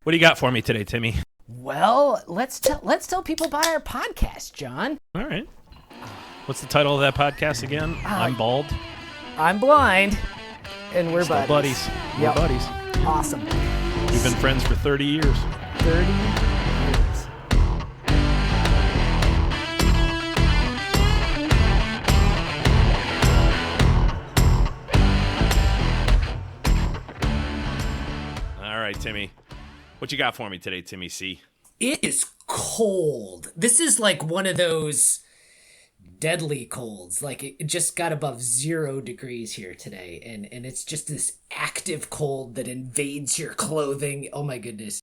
What do you got for me today, Timmy? Well, let's tell people about our podcast, John. All right. What's the title of that podcast again? I'm bald. I'm blind, and we're Still buddies. Yep. We're buddies. Awesome. We've been friends for 30 years. 30 years. All right, Timmy. What you got for me today, Timmy C? It is cold. This is like one of those deadly colds. Like it just got above 0 degrees here today, and it's just this active cold that invades your clothing. Oh my goodness.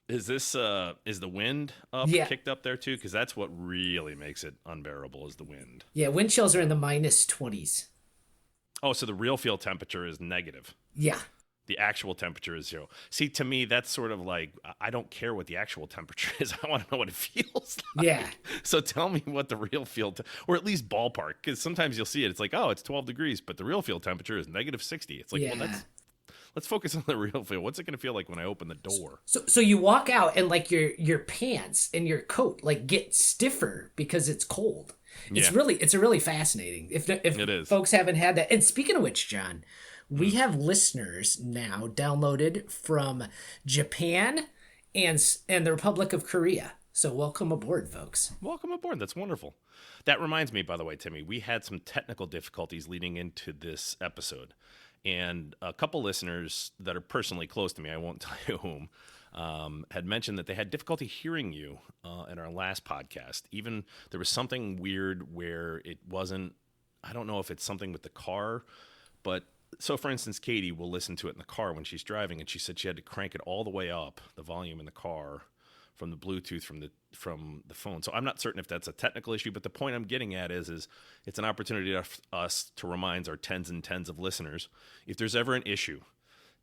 Is this is the wind kicked up there too? Because that's what really makes it unbearable is the wind. Yeah, wind chills are in the minus 20s. Oh, so the real field temperature is negative. Yeah. The actual temperature is 0. See, to me, that's sort of like, I don't care what the actual temperature is. I want to know what it feels like. Yeah. So tell me what the real field, or at least ballpark, because sometimes you'll see it. It's like, oh, it's 12 degrees, but the real field temperature is negative 60. It's like, well, let's focus on the real field. What's it going to feel like when I open the door? So you walk out and like your pants and your coat like get stiffer because it's cold. It's really fascinating. If it is. Folks haven't had that. And speaking of which, John, we have listeners now downloaded from Japan and the Republic of Korea. So welcome aboard, folks. Welcome aboard. That's wonderful. That reminds me, by the way, Timmy, we had some technical difficulties leading into this episode. And a couple listeners that are personally close to me, I won't tell you whom, had mentioned that they had difficulty hearing you in our last podcast. Even there was something weird where it wasn't, I don't know if it's something with the car, but so for instance, Katie will listen to it in the car when she's driving, and she said she had to crank it all the way up, the volume in the car, from the Bluetooth from the phone. So I'm not certain if that's a technical issue, but the point I'm getting at is it's an opportunity for us to remind our tens and tens of listeners, if there's ever an issue,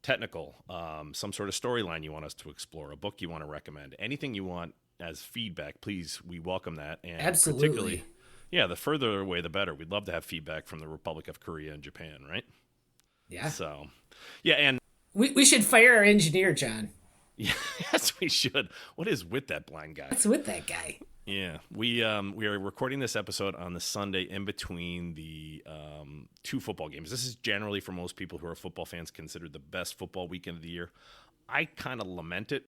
technical, some sort of storyline you want us to explore, a book you want to recommend, anything you want as feedback, please, we welcome that. And absolutely. Particularly, the further away, the better. We'd love to have feedback from the Republic of Korea and Japan, right? Yeah. So, and we should fire our engineer, John. Yes, we should. What is with that blind guy? What's with that guy? Yeah, we are recording this episode on the Sunday in between the 2 football games. This is generally, for most people who are football fans, considered the best football weekend of the year. I kind of lament it.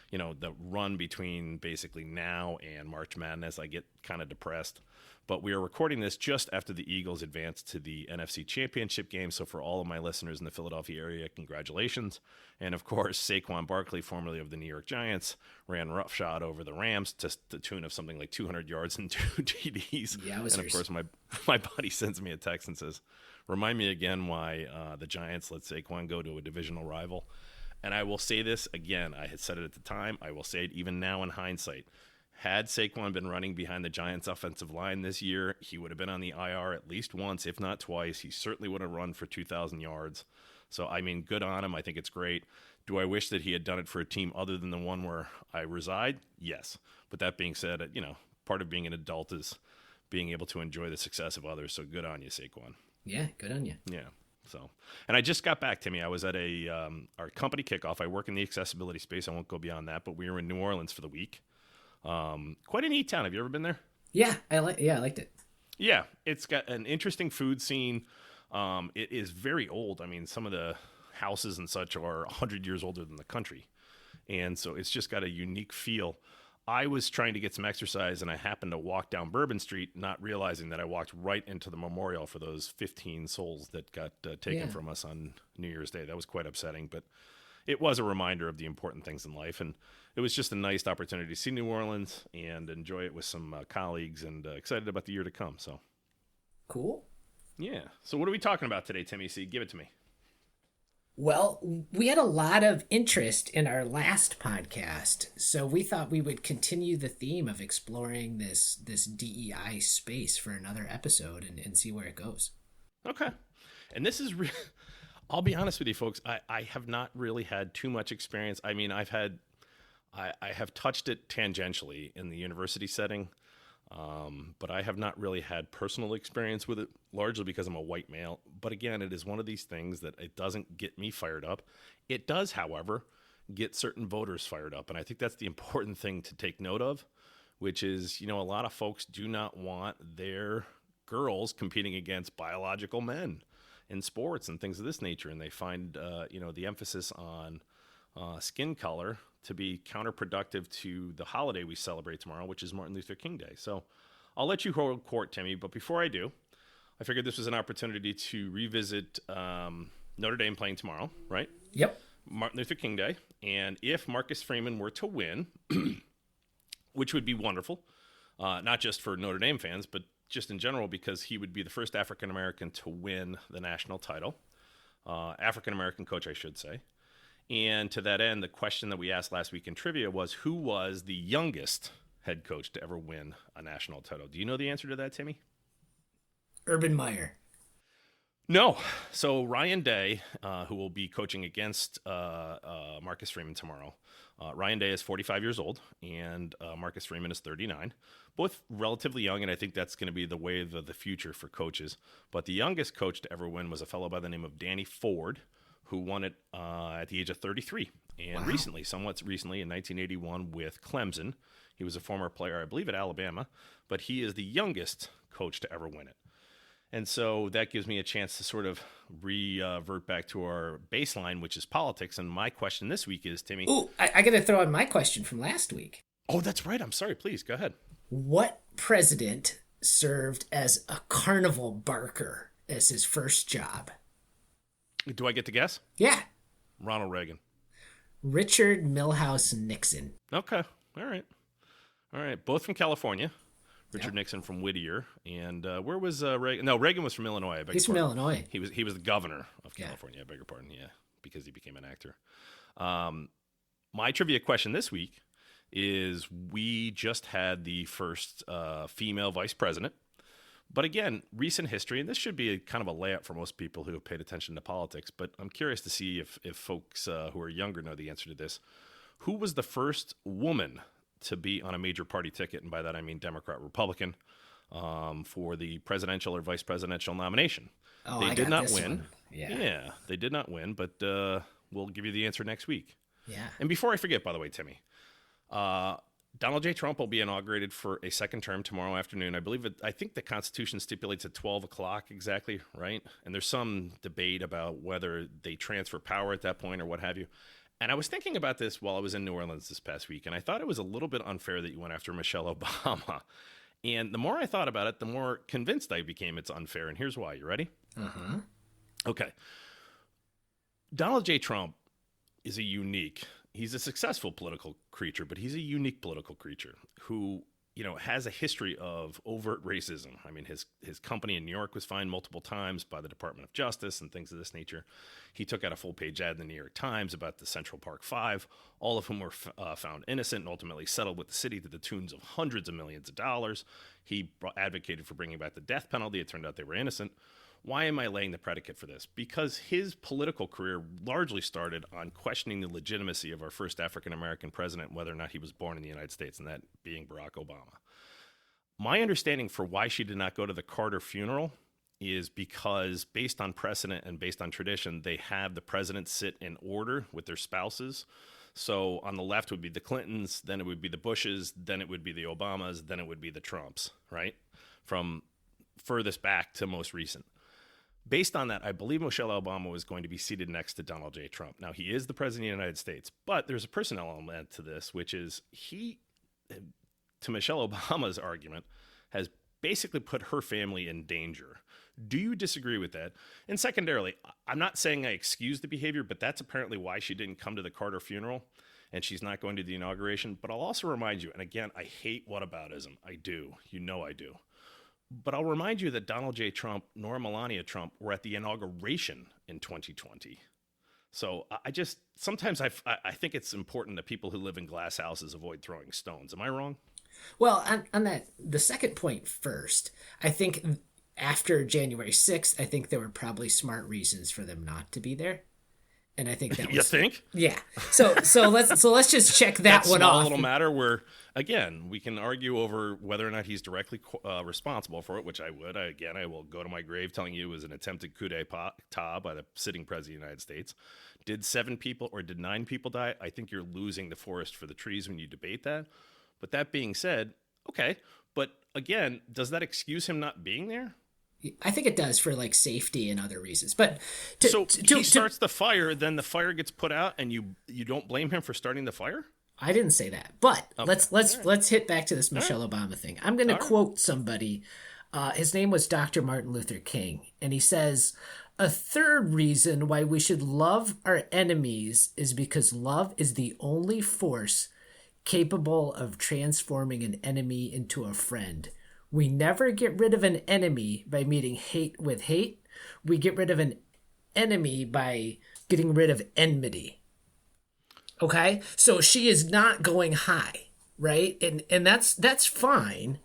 You know, the run between basically now and March Madness, I get kind of depressed. But we are recording this just after the Eagles advanced to the NFC Championship game. So for all of my listeners in the Philadelphia area, congratulations. And of course, Saquon Barkley, formerly of the New York Giants, ran roughshod over the Rams to the tune of something like 200 yards and 2 TDs. Yeah, and of course, my buddy sends me a text and says, remind me again why the Giants let Saquon go to a divisional rival. And I will say this again, I had said it at the time, I will say it even now in hindsight. Had Saquon been running behind the Giants' offensive line this year, he would have been on the IR at least once, if not twice. He certainly would have run for 2,000 yards. So, I mean, good on him. I think it's great. Do I wish that he had done it for a team other than the one where I reside? Yes. But that being said, part of being an adult is being able to enjoy the success of others. So good on you, Saquon. Yeah, good on you. Yeah. So, and I just got back, Timmy. I was at our company kickoff. I work in the accessibility space. I won't go beyond that, but we were in New Orleans for the week. Quite a neat town. Have you ever been there? Yeah, I liked it. Yeah, it's got an interesting food scene. It is very old. I mean, some of the houses and such are 100 years older than the country. And so it's just got a unique feel. I was trying to get some exercise, and I happened to walk down Bourbon Street, not realizing that I walked right into the memorial for those 15 souls that got taken from us on New Year's Day. That was quite upsetting, but it was a reminder of the important things in life. And it was just a nice opportunity to see New Orleans and enjoy it with some colleagues, and excited about the year to come. So cool. Yeah. So what are we talking about today, Timmy C? Give it to me. Well, we had a lot of interest in our last podcast, so we thought we would continue the theme of exploring this DEI space for another episode and see where it goes. Okay. And this is I'll be honest with you, folks. I have not really had too much experience. I mean, I have touched it tangentially in the university setting. But I have not really had personal experience with it, largely because I'm a white male. But again, it is one of these things that it doesn't get me fired up. It does, however, get certain voters fired up. And I think that's the important thing to take note of, which is, a lot of folks do not want their girls competing against biological men in sports and things of this nature. And they find, the emphasis on skin color to be counterproductive to the holiday we celebrate tomorrow, which is Martin Luther King Day. So I'll let you hold court, Timmy. But before I do, I figured this was an opportunity to revisit Notre Dame playing tomorrow, right? Yep. Martin Luther King Day. And if Marcus Freeman were to win, which would be wonderful, not just for Notre Dame fans, but just in general, because he would be the first African-American to win the national title. African-American coach, I should say. And to that end, the question that we asked last week in trivia was, who was the youngest head coach to ever win a national title? Do you know the answer to that, Timmy? Urban Meyer. No. So Ryan Day, who will be coaching against Marcus Freeman tomorrow. Ryan Day is 45 years old, and Marcus Freeman is 39. Both relatively young, and I think that's going to be the wave of the future for coaches. But the youngest coach to ever win was a fellow by the name of Danny Ford, who won it at the age of 33. And wow. Somewhat recently, in 1981 with Clemson. He was a former player, I believe, at Alabama, but he is the youngest coach to ever win it. And so that gives me a chance to sort of revert back to our baseline, which is politics. And my question this week is, Timmy. Ooh, I got to throw in my question from last week. Oh, that's right. I'm sorry. Please, go ahead. What president served as a carnival barker as his first job? Do I get to guess? Yeah. Ronald Reagan. Richard Milhous Nixon. Okay. All right. Both from California. Richard Nixon from Whittier. And where was Reagan? No, Reagan was from Illinois. He's from Illinois. He was the governor of California. I beg your pardon. Yeah, because he became an actor. My trivia question this week is, we just had the first female vice president. But again, recent history, and this should be kind of a layup for most people who have paid attention to politics, but I'm curious to see if folks who are younger know the answer to this. Who was the first woman to be on a major party ticket, and by that I mean Democrat, Republican, for the presidential or vice presidential nomination? Oh, they did not win. Yeah, they did not win, but we'll give you the answer next week. Yeah. And before I forget, by the way, Timmy, Donald J. Trump will be inaugurated for a second term tomorrow afternoon. I think the Constitution stipulates at 12 o'clock exactly, right? And there's some debate about whether they transfer power at that point or what have you. And I was thinking about this while I was in New Orleans this past week, and I thought it was a little bit unfair that you went after Michelle Obama. And the more I thought about it, the more convinced I became it's unfair. And here's why. You ready? Uh-huh. Okay. Donald J. Trump is he's a successful political creature, but he's a unique political creature who, has a history of overt racism. I mean, his company in New York was fined multiple times by the Department of Justice and things of this nature. He took out a full-page ad in the New York Times about the Central Park Five, all of whom were found innocent and ultimately settled with the city to the tunes of hundreds of millions of dollars. He advocated for bringing back the death penalty. It turned out they were innocent. Why am I laying the predicate for this? Because his political career largely started on questioning the legitimacy of our first African-American president, whether or not he was born in the United States, and that being Barack Obama. My understanding for why she did not go to the Carter funeral is because, based on precedent and based on tradition, they have the president sit in order with their spouses. So on the left would be the Clintons, then it would be the Bushes, then it would be the Obamas, then it would be the Trumps, right? From furthest back to most recent. Based on that, I believe Michelle Obama was going to be seated next to Donald J. Trump. Now, he is the president of the United States, but there's a personal element to this, which is he, to Michelle Obama's argument, has basically put her family in danger. Do you disagree with that? And secondarily, I'm not saying I excuse the behavior, but that's apparently why she didn't come to the Carter funeral, and she's not going to the inauguration. But I'll also remind you, and again, I hate whataboutism. I do. You know I do. But I'll remind you that Donald J. Trump nor Melania Trump were at the inauguration in 2020. So sometimes I think it's important that people who live in glass houses avoid throwing stones. Am I wrong? Well, on that, the second point first, I think after January 6th, I think there were probably smart reasons for them not to be there. And I think that was... You think? Yeah. So let's just check that one small off. Little matter where, again, we can argue over whether or not he's directly responsible for it, which I would. I will go to my grave telling you it was an attempted coup d'etat by the sitting president of the United States. Did 7 people or did 9 people die? I think you're losing the forest for the trees when you debate that. But that being said, okay. But again, does that excuse him not being there? I think it does for like safety and other reasons. But he starts the fire, then the fire gets put out, and you don't blame him for starting the fire? I didn't say that. But okay. let's hit back to this Michelle Obama thing. I'm going to quote somebody. His name was Dr. Martin Luther King, and he says, "A third reason why we should love our enemies is because love is the only force capable of transforming an enemy into a friend. We never get rid of an enemy by meeting hate with hate. We get rid of an enemy by getting rid of enmity." Okay? So she is not going high, right? And that's fine,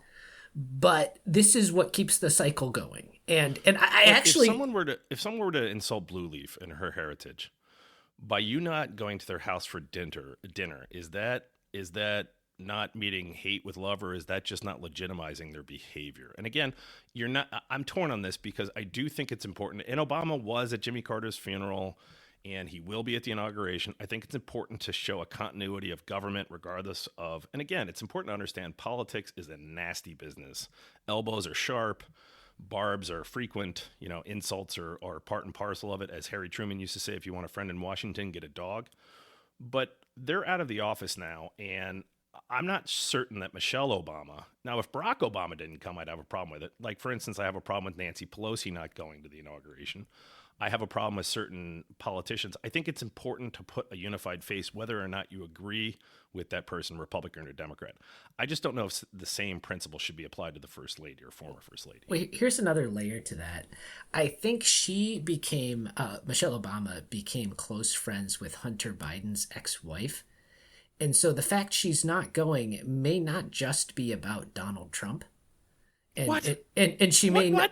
but this is what keeps the cycle going. And I actually... If someone were to insult Blue Leaf and her heritage, by you not going to their house for dinner, is that not meeting hate with love, or is that just not legitimizing their behavior? And again, I'm torn on this because I do think it's important. And Obama was at Jimmy Carter's funeral, and he will be at the inauguration. I think it's important to show a continuity of government regardless of, and again, it's important to understand politics is a nasty business. Elbows are sharp. Barbs are frequent. Insults are part and parcel of it. As Harry Truman used to say, if you want a friend in Washington, get a dog. But they're out of the office now, and I'm not certain that Michelle Obama... Now, if Barack Obama didn't come, I'd have a problem with it. Like, for instance, I have a problem with Nancy Pelosi not going to the inauguration. I have a problem with certain politicians. I think it's important to put a unified face, whether or not you agree with that person, Republican or Democrat. I just don't know if the same principle should be applied to the First Lady or former First Lady. Well, here's another layer to that. I think Michelle Obama became close friends with Hunter Biden's ex-wife. And so the fact she's not going may not just be about Donald Trump. And, what? And she may what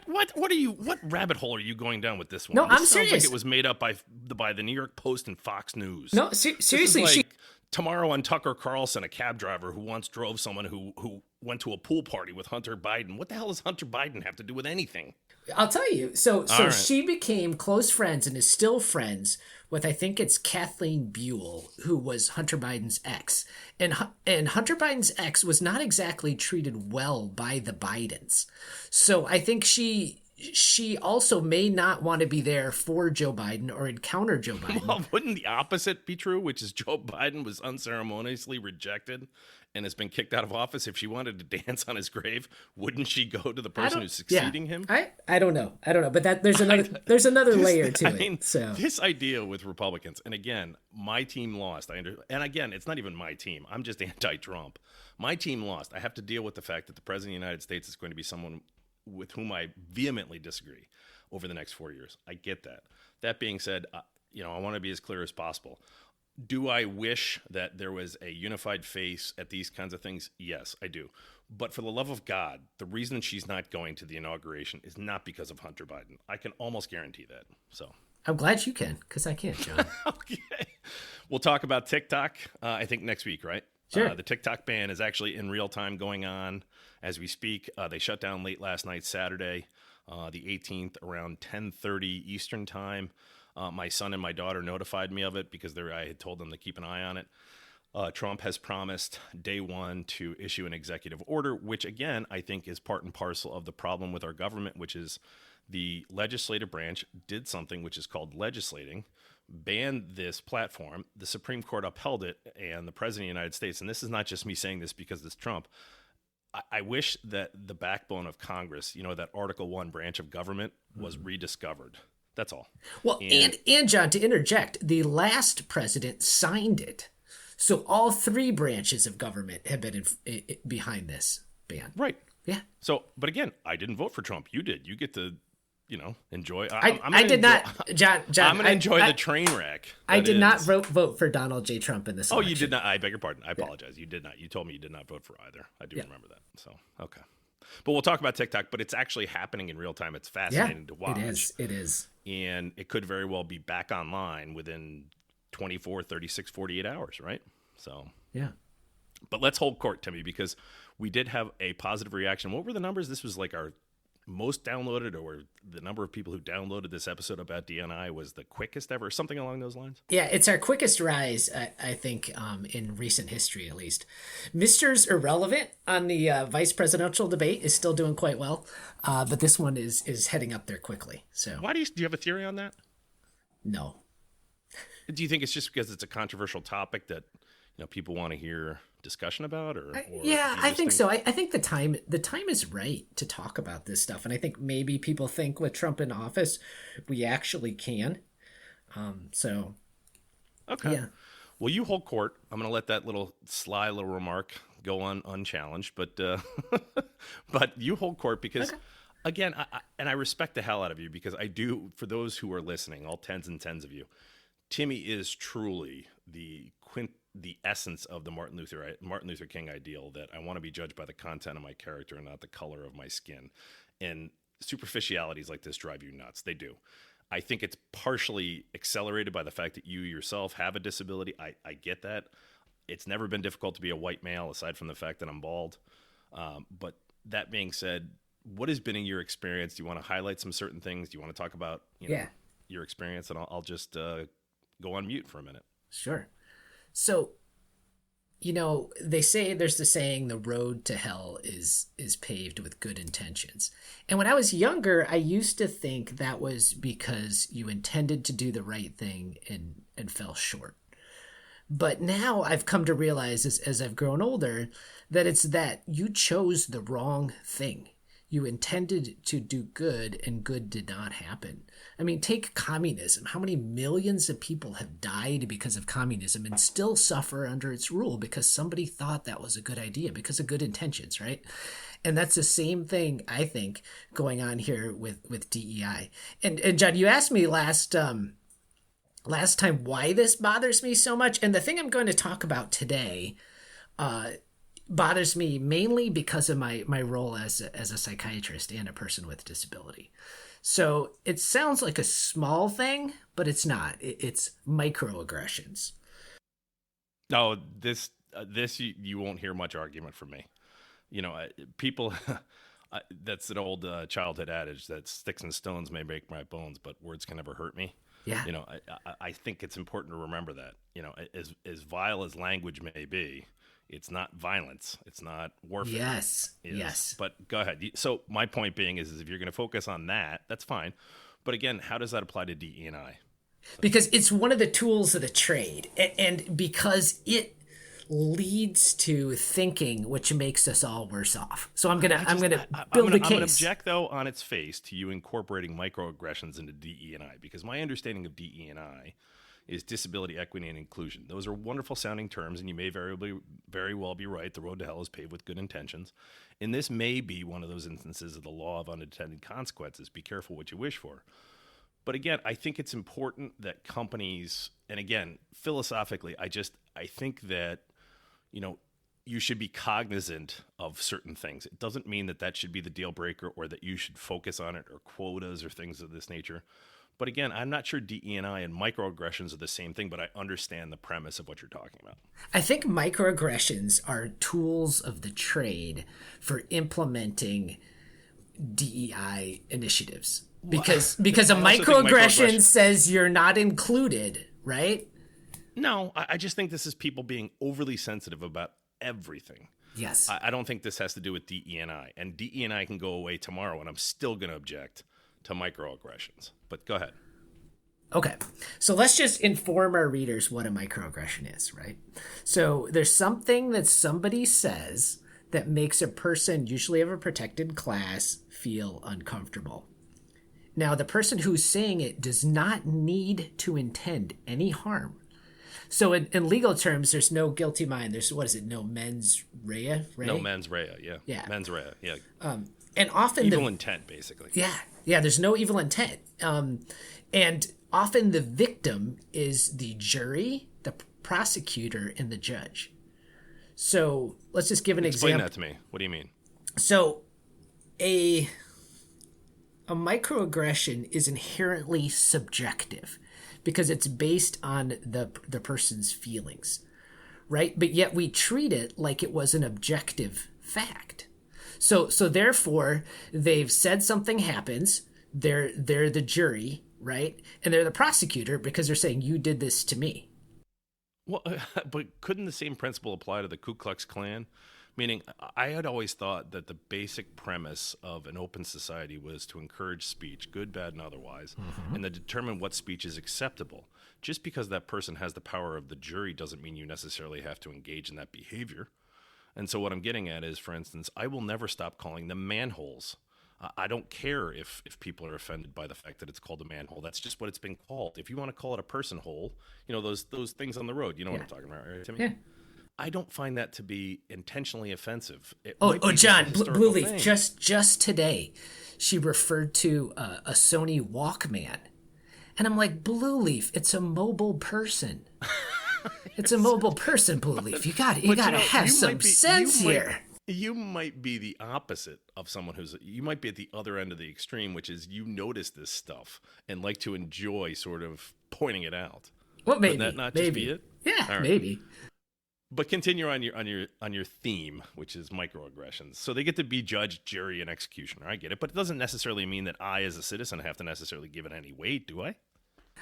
rabbit hole are you going down with this one? No, this I'm serious. Sounds like it was made up by the New York Post and Fox News. No, seriously, this is like tomorrow on Tucker Carlson, a cab driver who once drove someone who went to a pool party with Hunter Biden. What the hell does Hunter Biden have to do with anything? I'll tell you. So right. She became close friends and is still friends with, I think it's Kathleen Buell, who was Hunter Biden's ex. And Hunter Biden's ex was not exactly treated well by the Bidens. So I think she also may not want to be there for Joe Biden or encounter Joe Biden. Well, wouldn't the opposite be true, which is Joe Biden was unceremoniously rejected and has been kicked out of office? If she wanted to dance on his grave, wouldn't she go to the person who's succeeding him? I don't know. But there's another layer to it. So this idea with Republicans, and again, my team lost. And again, it's not even my team. I'm just anti-Trump. My team lost. I have to deal with the fact that the president of the United States is going to be someone with whom I vehemently disagree over the next 4 years. I get that. That being said, I want to be as clear as possible. Do I wish that there was a unified face at these kinds of things? Yes, I do. But for the love of God, the reason she's not going to the inauguration is not because of Hunter Biden. I can almost guarantee that. So I'm glad you can, because I can't, John. Okay. We'll talk about TikTok, I think, next week, right? Sure. The TikTok ban is actually in real time going on as we speak. They shut down late last night, Saturday, the 18th, around 10:30 Eastern time. My son and my daughter notified me of it because I had told them to keep an eye on it. Trump has promised day one to issue an executive order, which, again, I think is part and parcel of the problem with our government, which is the legislative branch did something which is called legislating, banned this platform. The Supreme Court upheld it, and the President of the United States, and this is not just me saying this because it's Trump, I wish that the backbone of Congress, that Article 1 branch of government was rediscovered. That's all. Well, and John, to interject, the last president signed it. So all 3 branches of government have been behind this ban. Right. Yeah. So, but again, I didn't vote for Trump. You did. You get to, enjoy. I did not, John. I'm going to enjoy the train wreck. I did not vote for Donald J. Trump in this election. You did not. I beg your pardon. I apologize. You did not. You told me you did not vote for either. I do remember that. So, okay. But we'll talk about TikTok, but it's actually happening in real time. It's fascinating to watch. It is. And it could very well be back online within 24, 36, 48 hours, right? So, yeah. But let's hold court, Timmy, because we did have a positive reaction. What were the numbers? This was like our most downloaded, or the number of people who downloaded this episode about D.E.I. was the quickest ever, something along those lines. Yeah, it's our quickest rise, I think, in recent history, at least. Mr.'s Irrelevant on the vice presidential debate is still doing quite well, but this one is heading up there quickly. So, why do you have a theory on that? No. Do you think it's just because it's a controversial topic that people want to hear discussion about, or I think so. I think the time is right to talk about this stuff, and I think maybe people think with Trump in office we actually can. So okay, yeah. Well, you hold court. I'm going to let that sly little remark go on unchallenged, but but you hold court because again, I respect the hell out of you, because I do. For those who are listening, all tens and tens of you, Timmy is truly the essence of the Martin Luther King ideal, that I want to be judged by the content of my character and not the color of my skin. And superficialities like this drive you nuts. They do. I think it's partially accelerated by the fact that you yourself have a disability. I get that. It's never been difficult to be a white male, aside from the fact that I'm bald. But that being said, what has been in your experience? Do you want to highlight some certain things? Do you want to talk about your experience? And I'll just go on mute for a minute. Sure. So, they say, there's the saying, the road to hell is paved with good intentions. And when I was younger, I used to think that was because you intended to do the right thing and fell short. But now I've come to realize, as I've grown older, that it's that you chose the wrong thing. You intended to do good, and good did not happen. I mean, take communism. How many millions of people have died because of communism and still suffer under its rule because somebody thought that was a good idea, because of good intentions, right? And that's the same thing, I think, going on here with DEI. And John, you asked me last time why this bothers me so much. And the thing I'm going to talk about today bothers me mainly because of my role as a psychiatrist and a person with disability. So it sounds like a small thing, but it's not. It's microaggressions. No, this you won't hear much argument from me. People, that's an old childhood adage that sticks and stones may break my bones, but words can never hurt me. Yeah. I think it's important to remember that, as vile as language may be, it's not violence. It's not warfare. Yes. But go ahead. So my point being is if you're going to focus on that, that's fine. But again, how does that apply to DE&I? Because it's one of the tools of the trade, and because it leads to thinking, which makes us all worse off. So I'm gonna build a case. I'm gonna object, though, on its face to you incorporating microaggressions into DE&I, because my understanding of DE&I is disability, equity, and inclusion. Those are wonderful sounding terms, and you may very well be right. The road to hell is paved with good intentions. And this may be one of those instances of the law of unintended consequences. Be careful what you wish for. But again, I think it's important that companies, and again, philosophically, I think that, you should be cognizant of certain things. It doesn't mean that should be the deal breaker, or that you should focus on it, or quotas or things of this nature. But again, I'm not sure DE&I and microaggressions are the same thing, but I understand the premise of what you're talking about. I think microaggressions are tools of the trade for implementing DEI initiatives. Because a microaggression says you're not included, right? No, I just think this is people being overly sensitive about everything. Yes. I don't think this has to do with DE&I. And DE&I can go away tomorrow, and I'm still going to object to microaggressions. But go ahead. Okay, so let's just inform our readers what a microaggression is, right? So there's something that somebody says that makes a person, usually of a protected class, feel uncomfortable. Now, the person who's saying it does not need to intend any harm. So in legal terms, there's no guilty mind. There's, no mens rea, right? No mens rea, yeah. Mens rea, yeah. And often evil intent, basically. Yeah, there's no evil intent. And often the victim is the jury, the prosecutor, and the judge. So let's just give an example. Explain that to me. What do you mean? So a microaggression is inherently subjective because it's based on the person's feelings, right? But yet we treat it like it was an objective fact. So therefore, they've said something happens. They're the jury, right? And they're the prosecutor because they're saying you did this to me. Well, but couldn't the same principle apply to the Ku Klux Klan? Meaning, I had always thought that the basic premise of an open society was to encourage speech, good, bad, and otherwise, and to determine what speech is acceptable. Just because that person has the power of the jury doesn't mean you necessarily have to engage in that behavior. And so what I'm getting at is, for instance, I will never stop calling them manholes. I don't care if people are offended by the fact that it's called a manhole. That's just what it's been called. If you want to call it a person hole, those things on the road, you know what I'm talking about, right, Timmy? Yeah. I don't find that to be intentionally offensive. John, Blue Leaf, just today, she referred to a Sony Walkman. And I'm like, Blue Leaf, it's a mobile person. It's a mobile person, Blue Leaf. You gotta have some sense here. You might be the opposite of someone you might be at the other end of the extreme, which is you notice this stuff and like to enjoy sort of pointing it out. Well, maybe. Wouldn't that not maybe. just be it? Yeah, right. Maybe. But continue on your theme, which is microaggressions. So they get to be judge, jury, and executioner. I get it, but it doesn't necessarily mean that I, as a citizen, have to necessarily give it any weight, do I?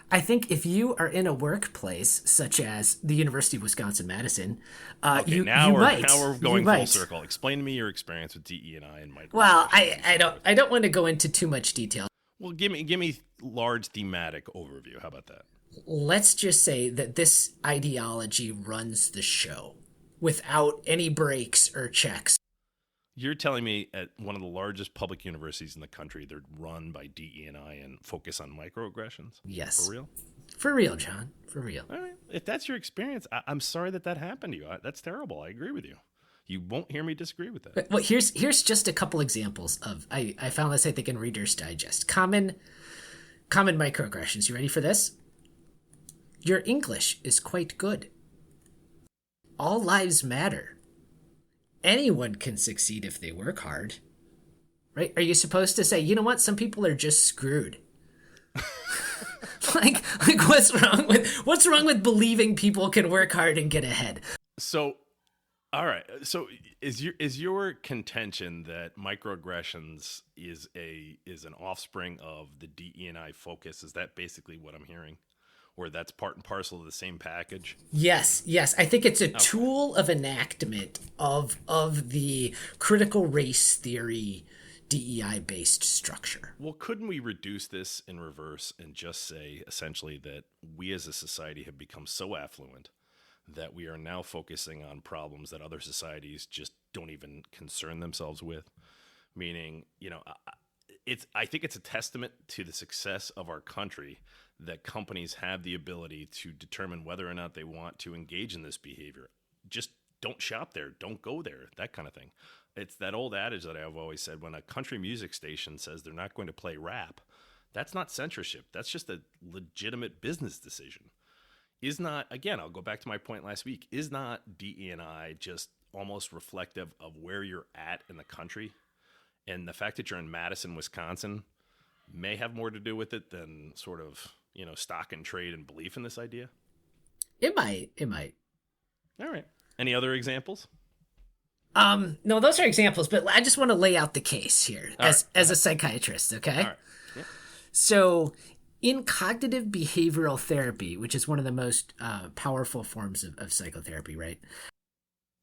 I think if you are in a workplace such as the University of Wisconsin-Madison, you might. Now we're going full circle. Explain to me your experience with DE&I and microaggressions. Well, I don't want to go into too much detail. Well, give me large thematic overview. How about that? Let's just say that this ideology runs the show without any breaks or checks. You're telling me at one of the largest public universities in the country, they're run by DE&I and focus on microaggressions? Yes. For real? For real, John. For real. All right. If that's your experience, I'm sorry that happened to you. That's terrible. I agree with you. You won't hear me disagree with that. Well, here's just a couple examples of, I found this, I think, in Reader's Digest. Common microaggressions. You ready for this? Your English is quite good. All lives matter. Anyone can succeed if they work hard. Right? Are you supposed to say, you know what? Some people are just screwed. like what's wrong with believing people can work hard and get ahead? So, all right. So is your contention that microaggressions is an offspring of the DE&I focus? Is that basically what I'm hearing? Or that's part and parcel of the same package? Yes. I think it's a tool of enactment of the critical race theory DEI-based structure. Well, couldn't we reduce this in reverse and just say, essentially, that we as a society have become so affluent that we are now focusing on problems that other societies just don't even concern themselves with? Meaning, I think it's a testament to the success of our country that companies have the ability to determine whether or not they want to engage in this behavior. Just don't shop there, don't go there, that kind of thing. It's that old adage that I've always said, when a country music station says they're not going to play rap, that's not censorship. That's just a legitimate business decision. Again, I'll go back to my point last week, is not DE&I just almost reflective of where you're at in the country? And the fact that you're in Madison, Wisconsin may have more to do with it than sort of, stock and trade and belief in this idea? It might. All right. Any other examples? No, those are examples, but I just want to lay out the case here as a psychiatrist, okay? All right. Yeah. So in cognitive behavioral therapy, which is one of the most powerful forms of psychotherapy, right?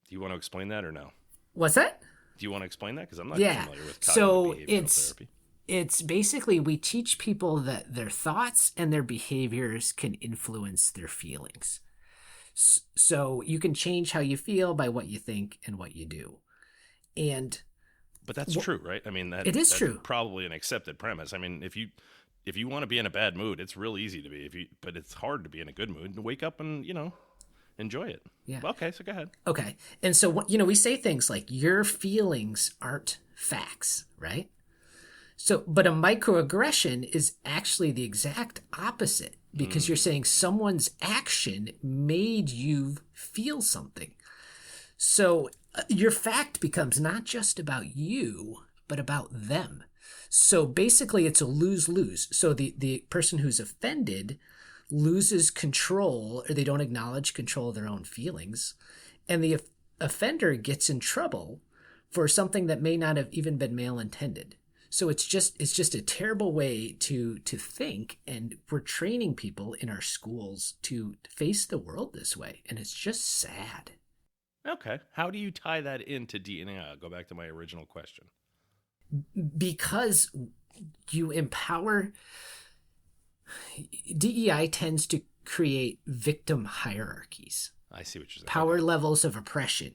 Do you want to explain that or no? What's that? Do you want to explain that? Because I'm not familiar with cognitive behavioral therapy. It's basically we teach people that their thoughts and their behaviors can influence their feelings. So you can change how you feel by what you think and what you do. But that's true, right? I mean, that's true. Probably an accepted premise. I mean, if you want to be in a bad mood, it's real easy to be. But it's hard to be in a good mood and wake up and enjoy it. Yeah. Well, okay, so go ahead. Okay, and so we say things like your feelings aren't facts, right? So, but a microaggression is actually the exact opposite, because you're saying someone's action made you feel something. So your fact becomes not just about you, but about them. So basically it's a lose-lose. So the person who's offended loses control, or they don't acknowledge control of their own feelings, and the offender gets in trouble for something that may not have even been malintended. So it's just a terrible way to think, and we're training people in our schools to face the world this way, and it's just sad. Okay. How do you tie that into D.E.I? I'll go back to my original question. Because you empower. DEI tends to create victim hierarchies. I see what you're saying. Power levels of oppression.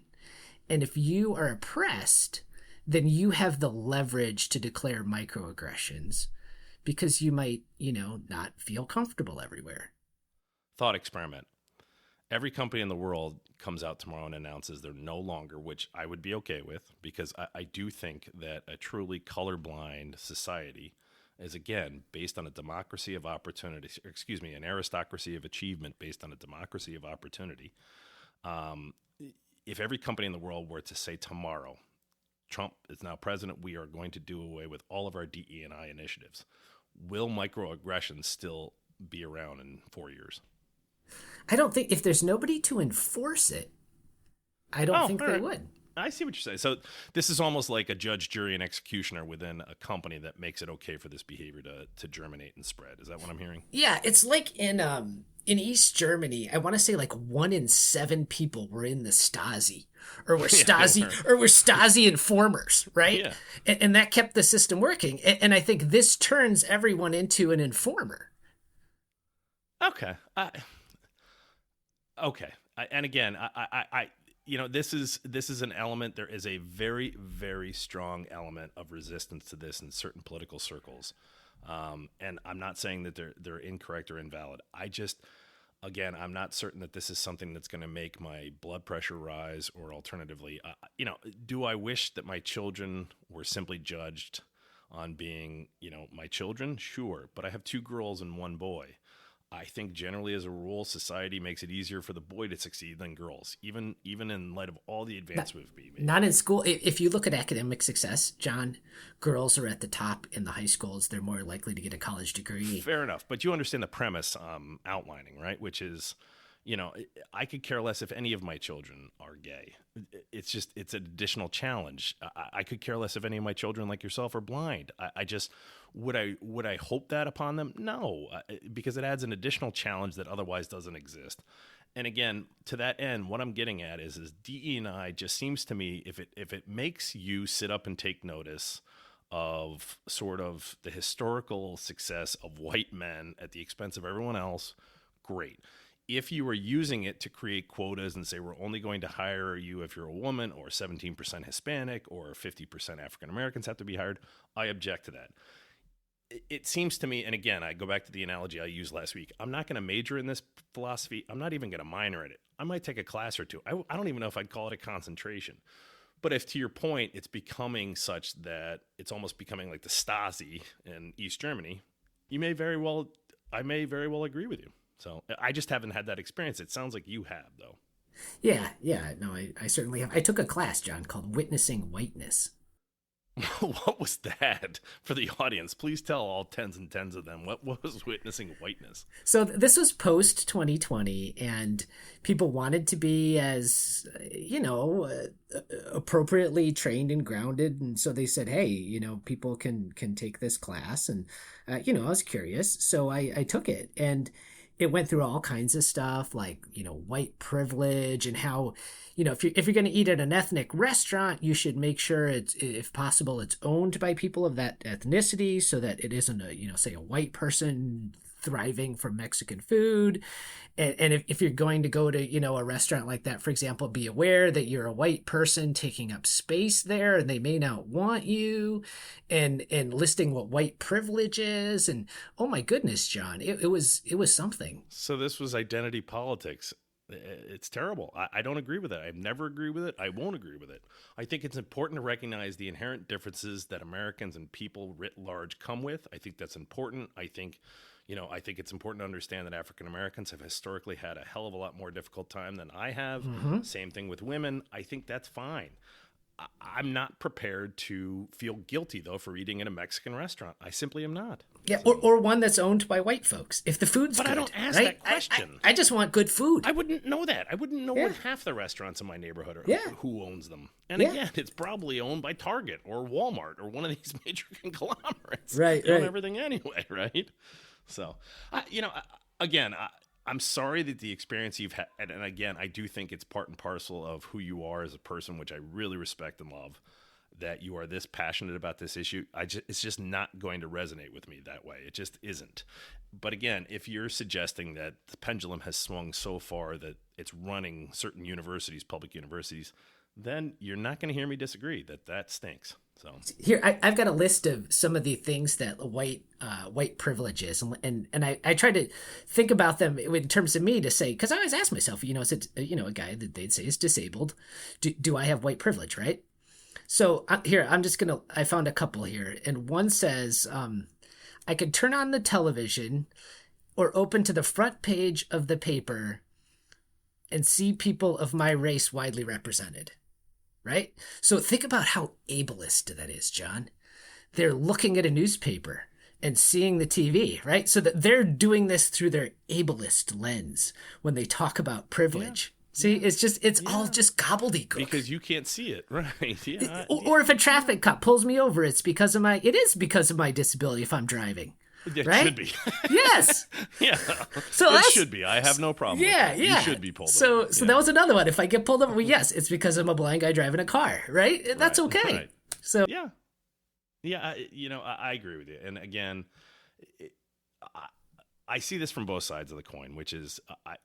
And if you are oppressed, then you have the leverage to declare microaggressions because you might, not feel comfortable everywhere. Thought experiment. Every company in the world comes out tomorrow and announces they're no longer, which I would be okay with, because I do think that a truly colorblind society is, again, based on a democracy of opportunity, an aristocracy of achievement based on a democracy of opportunity. If every company in the world were to say tomorrow, Trump is now president, we are going to do away with all of our DE&I initiatives, will microaggressions still be around in 4 years? I don't think, if there's nobody to enforce it, I don't think they would. I see what you're saying. So this is almost like a judge, jury, and executioner within a company that makes it okay for this behavior to germinate and spread. Is that what I'm hearing? Yeah, it's like in East Germany, I want to say like 1 in 7 people were in the Stasi, or were Stasi informers, right? Yeah. And that kept the system working. And I think this turns everyone into an informer. Okay. Okay. And again, this is an element. There is a very, very strong element of resistance to this in certain political circles. And I'm not saying that they're incorrect or invalid. Again, I'm not certain that this is something that's going to make my blood pressure rise, or alternatively, do I wish that my children were simply judged on being, my children? Sure. But I have 2 girls and 1 boy. I think generally, as a rule, society makes it easier for the boy to succeed than girls, even in light of all the advancements we've made. Not in school. If you look at academic success, John, girls are at the top in the high schools. They're more likely to get a college degree. Fair enough. But you understand the premise outlining, right? Which is, I could care less if any of my children are gay. It's an additional challenge. I could care less if any of my children, like yourself, are blind. Would I hope that upon them? No, because it adds an additional challenge that otherwise doesn't exist. And again, to that end, what I'm getting at is DE&I just seems to me, if it makes you sit up and take notice of sort of the historical success of white men at the expense of everyone else, great. If you are using it to create quotas and say, we're only going to hire you if you're a woman, or 17% Hispanic, or 50% African Americans have to be hired, I object to that. It seems to me, and again, I go back to the analogy I used last week, I'm not going to major in this philosophy. I'm not even going to minor in it. I might take a class or 2. I don't even know if I'd call it a concentration. But if, to your point, it's becoming such that it's almost becoming like the Stasi in East Germany, I may very well agree with you. So I just haven't had that experience. It sounds like you have, though. Yeah. No, I certainly have. I took a class, John, called Witnessing Whiteness. What was that for the audience? Please tell all tens and tens of them. What was Witnessing Whiteness? So this was post 2020, and people wanted to be as, appropriately trained and grounded. And so they said, hey, people can take this class. And, I was curious. So I took it, and it went through all kinds of stuff like, white privilege, and how, if you're going to eat at an ethnic restaurant, you should make sure it's, if possible, it's owned by people of that ethnicity, so that it isn't say a white person thriving from Mexican food. And if you're going to go to, a restaurant like that, for example, be aware that you're a white person taking up space there, and they may not want you, and listing what white privilege is. And oh my goodness, John, it was something. So this was identity politics. It's terrible. I don't agree with it. I've never agreed with it. I won't agree with it. I think it's important to recognize the inherent differences that Americans and people writ large come with. I think that's important. I think it's important to understand that African Americans have historically had a hell of a lot more difficult time than I have. Mm-hmm. Same thing with women. I think that's fine. I'm not prepared to feel guilty, though, for eating in a Mexican restaurant. I simply am not. Yeah, or one that's owned by white folks. If the food's but good, I don't ask right? that question. I just want good food. I wouldn't know that. I wouldn't know what half the restaurants in my neighborhood are, who owns them. And again, it's probably owned by Target or Walmart or one of these major conglomerates. Right, They own everything anyway, right? So, I'm sorry that the experience you've had, and again, I do think it's part and parcel of who you are as a person, which I really respect and love, that you are this passionate about this issue. It's just not going to resonate with me that way. It just isn't. But again, if you're suggesting that the pendulum has swung so far that it's running certain universities, public universities, then you're not going to hear me disagree that stinks. So here, I've got a list of some of the things that white privilege is, and I try to think about them in terms of me to say, because I always ask myself, is it a guy that they'd say is disabled? Do I have white privilege, right? So here, I found a couple here, and one says, I could turn on the television or open to the front page of the paper and see people of my race widely represented. Right? So think about how ableist that is, John. They're looking at a newspaper and seeing the TV, right? So that they're doing this through their ableist lens when they talk about privilege. Yeah. See, it's all just gobbledygook. Because you can't see it, right? Yeah. Or if a traffic cop pulls me over, it is because of my disability if I'm driving. It right? should be. Yes. Yeah. So it should be. I have no problem with that. You should be pulled over. So that was another one. If I get pulled over, well, yes, it's because I'm a blind guy driving a car, right? That's okay. Right. So yeah. I agree with you. And again, I see this from both sides of the coin, which is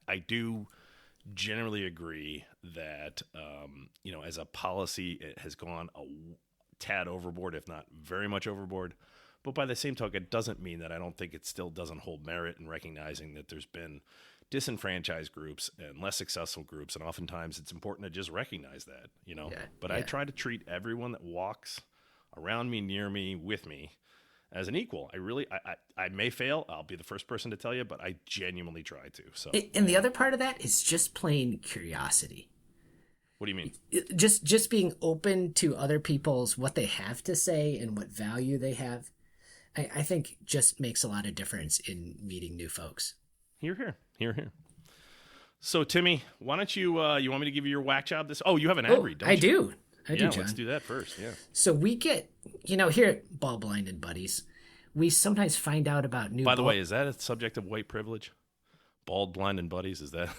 I do generally agree that as a policy, it has gone a tad overboard, if not very much overboard. But by the same token, it doesn't mean that I don't think it still doesn't hold merit in recognizing that there's been disenfranchised groups and less successful groups. And oftentimes it's important to just recognize that, But I try to treat everyone that walks around me, near me, with me as an equal. I may fail. I'll be the first person to tell you, but I genuinely try to. So, and the other part of that is just plain curiosity. What do you mean? Just being open to other people's, what they have to say and what value they have. I think just makes a lot of difference in meeting new folks. Hear, hear. So, Timmy, why don't you want me to give you your whack job this? Oh, you have an ad read, don't you? I do, John. Let's do that first, yeah. So we get, here at Ball Blinded Buddies, we sometimes find out about new... By the way, is that a subject of white privilege? Bald, blind, and buddies? Is that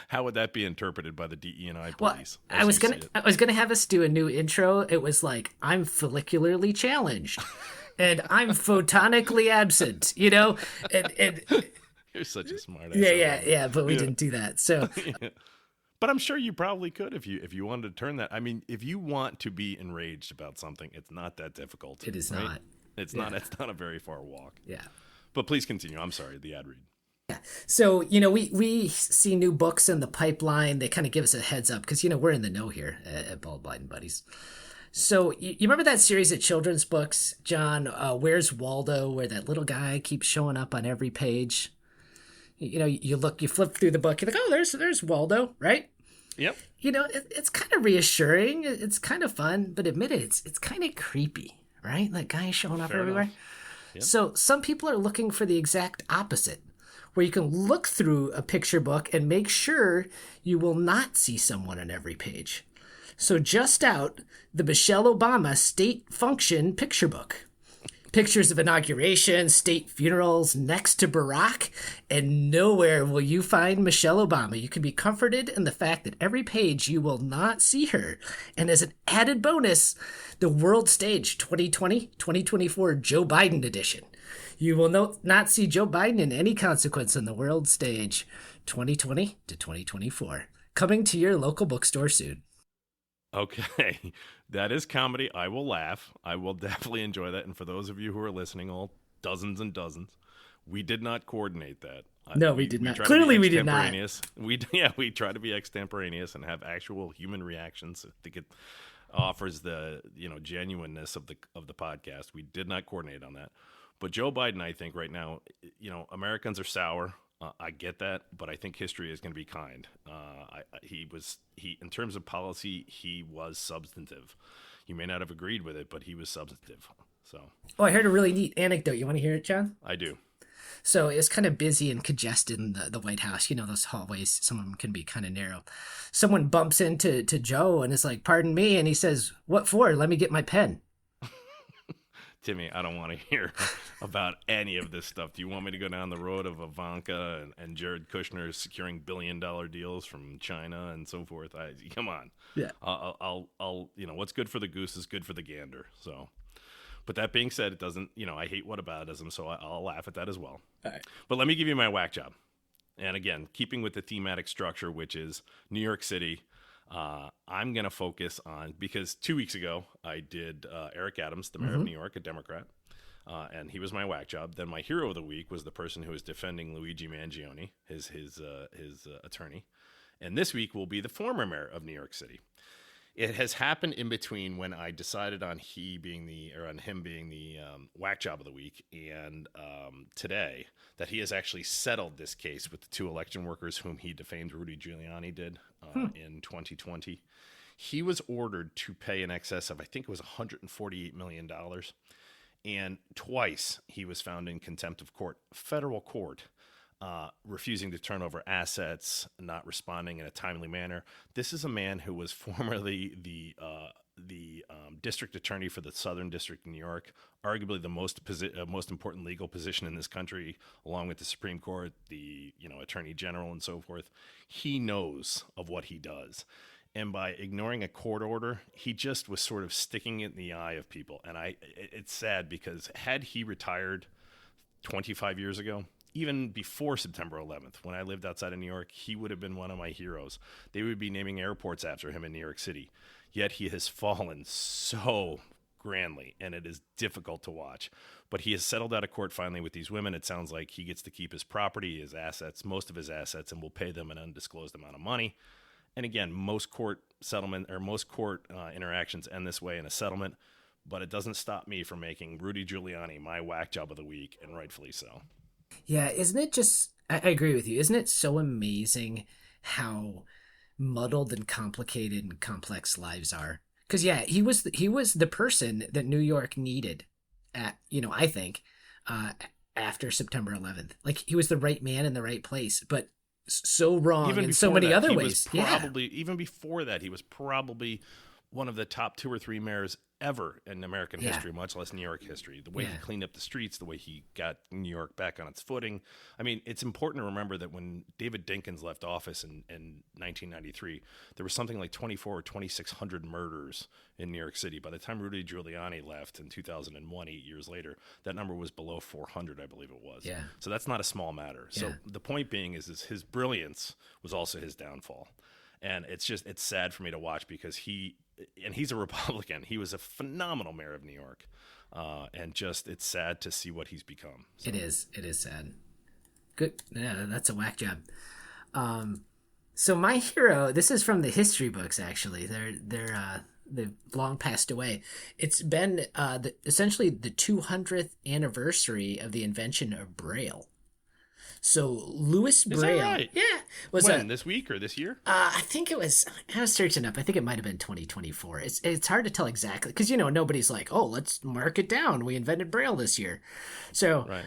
how would that be interpreted by the D.E.I police? Well, I was gonna have us do a new intro. It was like, I'm follicularly challenged. And I'm photonically absent, and you're such a smart ass. Yeah, but we didn't do that. So, but I'm sure you probably could if you wanted to turn that. I mean, if you want to be enraged about something, it's not that difficult. It is right? not. It's not. It's not a very far walk. Yeah. But please continue. I'm sorry. The ad read. Yeah. So, we see new books in the pipeline. They kind of give us a heads up because, we're in the know here at Bald Blind Buddies. So you remember that series of children's books, John, Where's Waldo, where that little guy keeps showing up on every page? You flip through the book, you're like, oh, there's Waldo, right? Yep. It's kind of reassuring. It's kind of fun, but admit it, it's kind of creepy, right? That guy showing up everywhere. Yep. So some people are looking for the exact opposite, where you can look through a picture book and make sure you will not see someone on every page. So just out, the Michelle Obama State Function Picture Book. Pictures of inauguration, state funerals next to Barack, and nowhere will you find Michelle Obama. You can be comforted in the fact that every page you will not see her. And as an added bonus, the World Stage 2020-2024 Joe Biden edition. You will not see Joe Biden in any consequence on the World Stage 2020 to 2024. Coming to your local bookstore soon. Okay, that is comedy. I will laugh. I will definitely enjoy that. And for those of you who are listening, all dozens and dozens, we did not coordinate that. No, we did not. Clearly, we did not. We try to be extemporaneous and have actual human reactions. I think it offers the genuineness of the podcast. We did not coordinate on that. But Joe Biden, I think right now, Americans are sour I get that, but I think history is going to be kind. He in terms of policy, he was substantive. You may not have agreed with it, but he was substantive. So. Oh, I heard a really neat anecdote. You want to hear it, John? I do. So it's kind of busy and congested in the White House. You know, those hallways, some of them can be kind of narrow. Someone bumps into Joe and is like, "Pardon me," and he says, "What for? Let me get my pen." Timmy, I don't want to hear about any of this stuff. Do you want me to go down the road of Ivanka and Jared Kushner securing billion-dollar deals from China and so forth? Come on. Yeah. I'll what's good for the goose is good for the gander. So, but that being said, it doesn't, I hate whataboutism, so I'll laugh at that as well. All right. But let me give you my whack job. And again, keeping with the thematic structure, which is New York City, I'm going to focus on, because 2 weeks ago I did Eric Adams, the mayor of New York, a Democrat, and he was my whack job. Then my hero of the week was the person who was defending Luigi Mangione, his attorney. And this week will be the former mayor of New York City. It has happened in between when I decided on him being the whack job of the week, and today that he has actually settled this case with the two election workers whom he defamed. Rudy Giuliani did in 2020. He was ordered to pay in excess of, I think it was $148 million, and twice he was found in contempt of court, federal court. Refusing to turn over assets, not responding in a timely manner. This is a man who was formerly the district attorney for the Southern District of New York, arguably the most important legal position in this country, along with the Supreme Court, the Attorney General, and so forth. He knows of what he does. And by ignoring a court order, he just was sort of sticking it in the eye of people. And it's sad, because had he retired 25 years ago, even before September 11th, when I lived outside of New York, he would have been one of my heroes. They would be naming airports after him in New York City. Yet he has fallen so grandly, and it is difficult to watch. But he has settled out of court finally with these women. It sounds like he gets to keep his property, his assets, most of his assets, and will pay them an undisclosed amount of money. And again, most court interactions end this way in a settlement. But it doesn't stop me from making Rudy Giuliani my whack job of the week, and rightfully so. Yeah, isn't it just, I agree with you. Isn't it so amazing how muddled and complicated and complex lives are? Because he was the person that New York needed I think, after September 11th. Like, he was the right man in the right place, but so wrong even in so many other ways. Even before that, he was probably one of the top 2 or 3 mayors ever in American history, much less New York history. The way he cleaned up the streets, the way he got New York back on its footing. I mean, it's important to remember that when David Dinkins left office in 1993, there was something like 24 or 2,600 murders in New York City. By the time Rudy Giuliani left in 2001, 8 years later, that number was below 400, I believe it was. Yeah. So that's not a small matter. Yeah. So the point being is his brilliance was also his downfall. And it's sad for me to watch, because he's a Republican. He was a phenomenal mayor of New York. And it's sad to see what he's become. So. It is sad. Good. Yeah, that's a whack job. So my hero, this is from the history books, actually. They've long passed away. It's been essentially the 200th anniversary of the invention of Braille. So Louis Braille, is that right? Yeah, was this week or this year? I think it was. I was searching up. I think it might have been 2024. It's hard to tell exactly, because nobody's like, oh, let's mark it down. We invented Braille this year. So, right.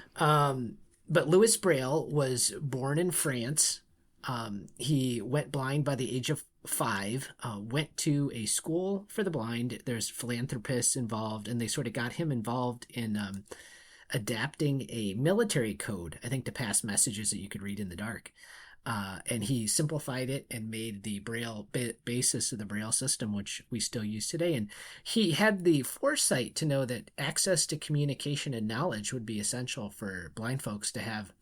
But Louis Braille was born in France. He went blind by the age of 5. Went to a school for the blind. There's philanthropists involved, and they sort of got him involved in adapting a military code, I think, to pass messages that you could read in the dark. And he simplified it and made the Braille basis of the Braille system, which we still use today. And he had the foresight to know that access to communication and knowledge would be essential for blind folks to have,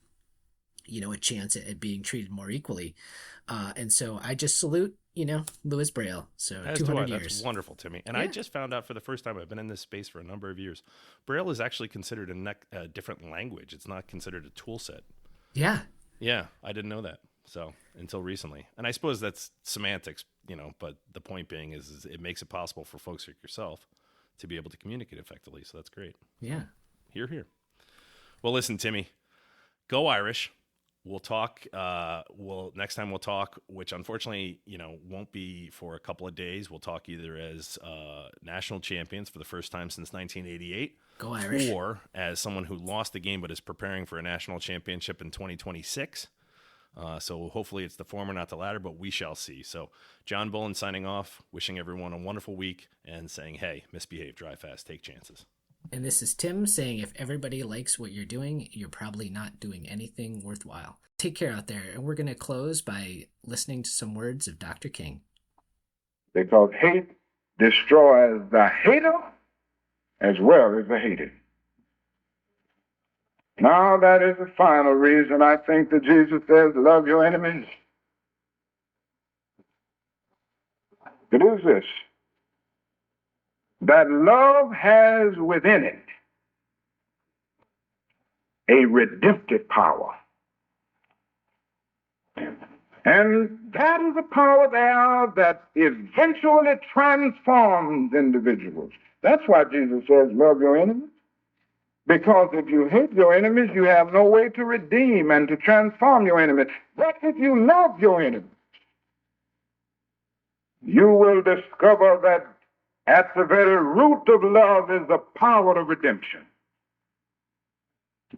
a chance at being treated more equally. And so I just salute, Louis Braille. So 200 years. That's wonderful, Timmy. And I just found out for the first time, I've been in this space for a number of years, Braille is actually considered a different language. It's not considered a tool set. Yeah. Yeah, I didn't know that. So until recently. And I suppose that's semantics, but the point being is it makes it possible for folks like yourself to be able to communicate effectively. So that's great. Yeah. Hear, hear. Well, listen, Timmy, go Irish. We'll talk. Next time we'll talk, which unfortunately, won't be for a couple of days. We'll talk either as national champions for the first time since 1988, Go Irish, or as someone who lost the game but is preparing for a national championship in 2026. So hopefully it's the former, not the latter, but we shall see. So John Bullen signing off, wishing everyone a wonderful week, and saying, hey, misbehave, drive fast, take chances. And this is Tim saying, if everybody likes what you're doing, you're probably not doing anything worthwhile. Take care out there. And we're going to close by listening to some words of Dr. King. Because hate destroys the hater as well as the hated. Now that is the final reason I think that Jesus says, love your enemies. It is this, that love has within it a redemptive power. And that is a power there that eventually transforms individuals. That's why Jesus says, love your enemies. Because if you hate your enemies, you have no way to redeem and to transform your enemies. But if you love your enemies, you will discover that at the very root of love is the power of redemption.